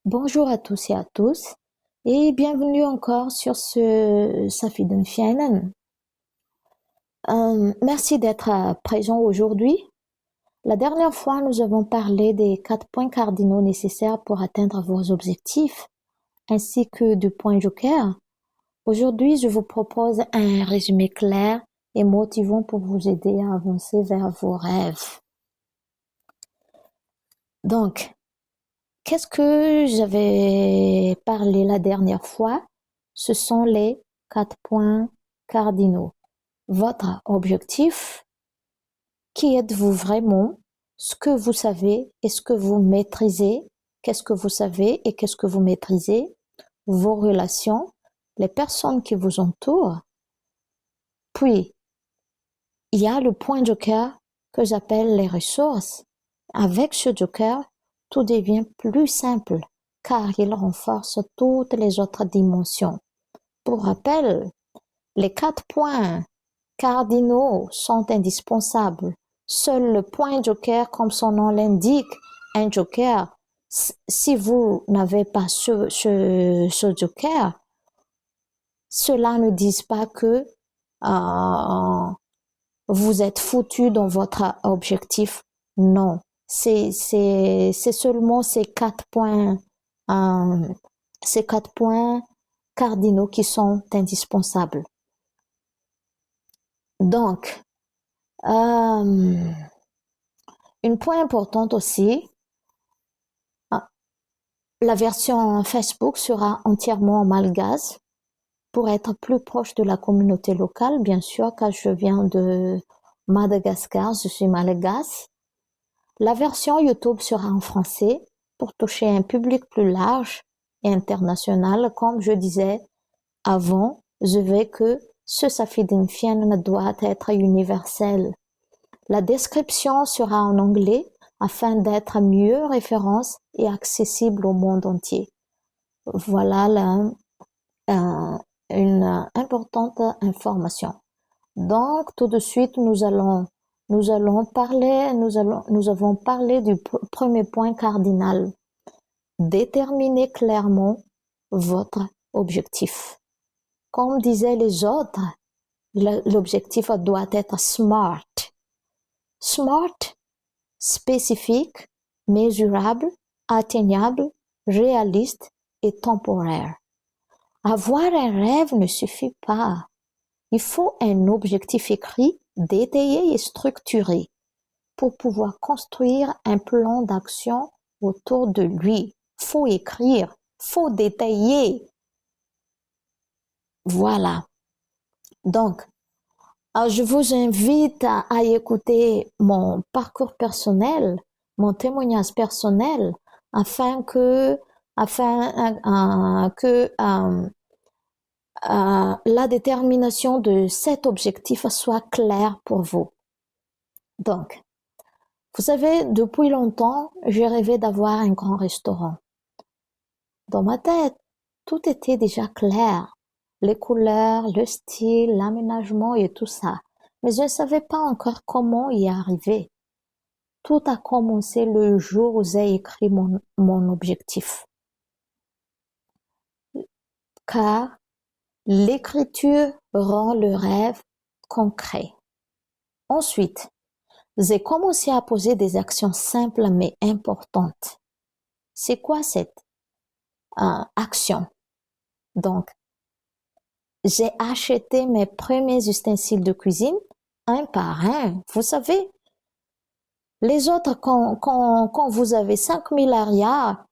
Bonjour à tous et à tous et bienvenue encore sur ce Safiden Fienen. Merci d'être présent aujourd'hui. La dernière fois, nous avons parlé des 4 points cardinaux nécessaires pour atteindre vos objectifs, ainsi que du point joker. Aujourd'hui, je vous propose un résumé clair et motivant pour vous aider à avancer vers vos rêves. Donc, qu'est-ce que j'avais parlé la dernière fois? Ce sont les 4 points cardinaux. Votre objectif, qui êtes-vous vraiment, ce que vous savez et ce que vous maîtrisez, qu'est-ce que vous savez et qu'est-ce que vous maîtrisez, vos relations, les personnes qui vous entourent. Puis, il y a le point joker que j'appelle les ressources. Avec ce joker, tout devient plus simple car il renforce toutes les autres dimensions. Pour rappel, les 4 points cardinaux sont indispensables. Seul le point joker, comme son nom l'indique, un joker, si vous n'avez pas ce joker, cela ne dit pas que vous êtes foutu dans votre objectif. Non, c'est seulement ces 4 points cardinaux qui sont indispensables. Donc, une point importante aussi, la version Facebook sera entièrement en malgache pour être plus proche de la communauté locale, bien sûr, car je viens de Madagascar, je suis malgache. La version YouTube sera en français pour toucher un public plus large et international. Comme je disais avant, je veux que ce Safiden Fienen doit être universel. La description sera en anglais afin d'être mieux référence et accessible au monde entier. Voilà une importante information. Donc, tout de suite, nous avons parlé du premier point cardinal. Déterminez clairement votre objectif. Comme disaient les autres, l'objectif doit être SMART. SMART, spécifique, mesurable, atteignable, réaliste et temporaire. Avoir un rêve ne suffit pas. Il faut un objectif écrit, détaillé et structuré pour pouvoir construire un plan d'action autour de lui. Faut écrire, faut détailler. Voilà. Donc, je vous invite à écouter mon parcours personnel, mon témoignage personnel, afin que la détermination de cet objectif soit claire pour vous. Donc, vous savez, depuis longtemps, j'ai rêvé d'avoir un grand restaurant. Dans ma tête, tout était déjà clair. Les couleurs, le style, l'aménagement et tout ça. Mais je ne savais pas encore comment y arriver. Tout a commencé le jour où j'ai écrit mon objectif. Car l'écriture rend le rêve concret. Ensuite, j'ai commencé à poser des actions simples mais importantes. C'est quoi cette action? Donc, j'ai acheté mes premiers ustensiles de cuisine un par un. Vous savez, les autres, quand vous avez 5000 arias,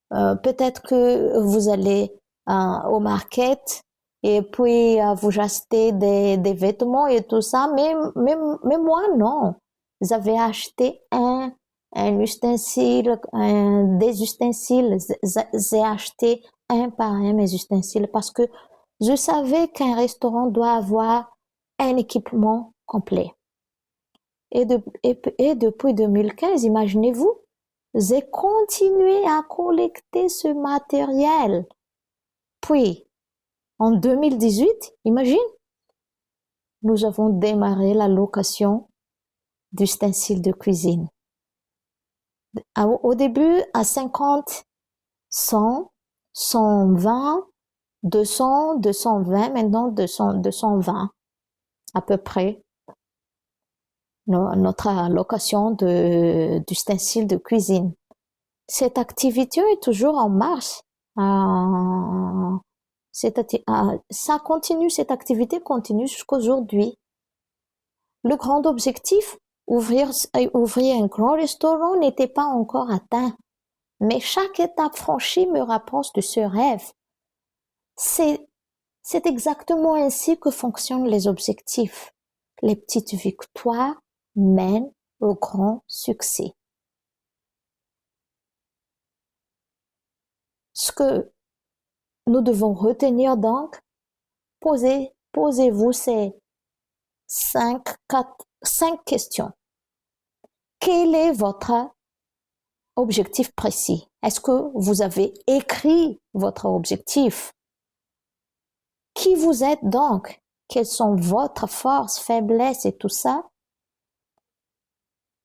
peut-être que vous allez au market et puis vous achetez des vêtements et tout ça, mais moi non. J'avais acheté un ustensile, des ustensiles. J'ai acheté un par un mes ustensiles parce que je savais qu'un restaurant doit avoir un équipement complet. Et depuis 2015, imaginez-vous, j'ai continué à collecter ce matériel. Puis, en 2018, imagine, nous avons démarré la location d'ustensiles de cuisine. Au début, à 50 100, 120, 200, 220, maintenant 200, 220 à peu près. Notre allocation d'ustensiles de cuisine. Cette activité est toujours en marche. Ça continue, cette activité continue jusqu'aujourd'hui. Le grand objectif, ouvrir un grand restaurant, n'était pas encore atteint. Mais chaque étape franchie me rapproche de ce rêve. C'est exactement ainsi que fonctionnent les objectifs. Les petites victoires mènent au grand succès. Ce que nous devons retenir donc, posez-vous ces 5 questions. Quel est votre objectif précis? Est-ce que vous avez écrit votre objectif? Qui vous êtes donc? Quelles sont votre forces, faiblesses et tout ça?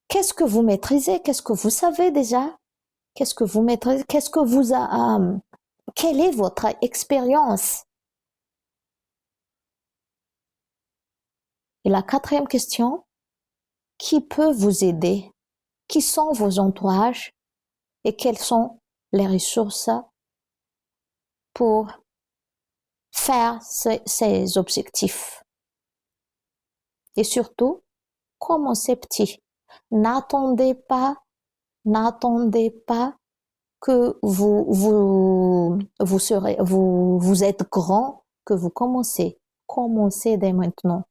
Qu'est-ce que vous maîtrisez? Qu'est-ce que vous savez déjà? Qu'est-ce que vous maîtrisez? Quelle est votre expérience? Et la 4e question, qui peut vous aider? Qui sont vos entourages? Et quelles sont les ressources pour faire ces objectifs? Et surtout, commencez petit. N'attendez pas que vous êtes grand, que vous commencez. Commencez dès maintenant.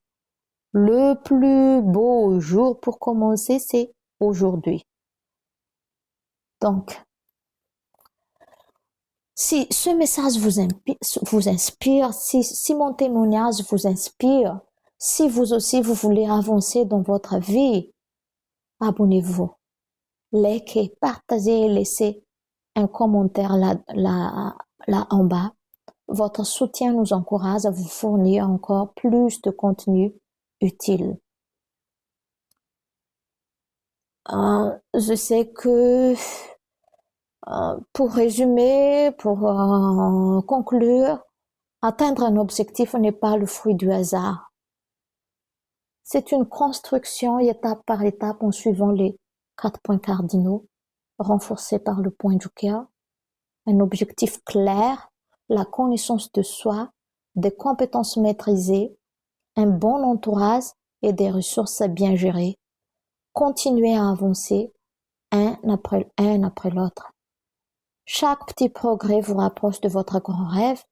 Le plus beau jour pour commencer, c'est aujourd'hui. Donc, si ce message vous inspire, si mon témoignage vous inspire, si vous aussi vous voulez avancer dans votre vie, abonnez-vous, likez, partagez, laissez un commentaire là en bas. Votre soutien nous encourage à vous fournir encore plus de contenu utile. Je sais que pour résumer, pour conclure, atteindre un objectif n'est pas le fruit du hasard. C'est une construction étape par étape en suivant les 4 points cardinaux, renforcés par le point du cœur, un objectif clair, la connaissance de soi, des compétences maîtrisées, un bon entourage et des ressources bien gérées. Continuez à avancer un après l'autre. Chaque petit progrès vous rapproche de votre grand rêve.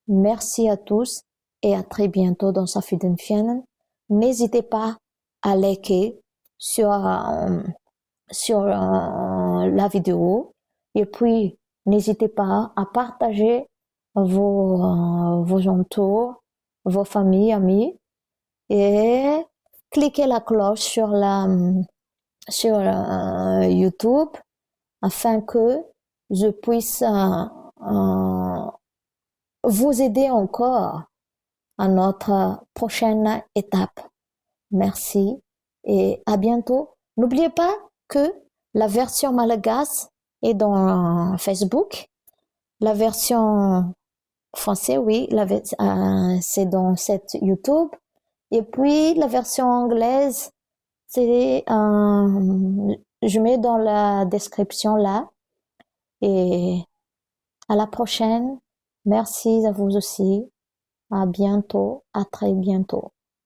Merci à tous et à très bientôt dans Safiden Fienen. N'hésitez pas à liker sur la vidéo et puis n'hésitez pas à partager vos entours, vos familles, amis et cliquez la cloche sur YouTube afin que je puisse vous aider encore à notre prochaine étape. Merci et à bientôt. N'oubliez pas que la version malagasy est dans Facebook. La version française, oui, c'est dans cette YouTube. Et puis la version anglaise, c'est je mets dans la description là. Et à la prochaine. Merci à vous aussi. À bientôt. À très bientôt.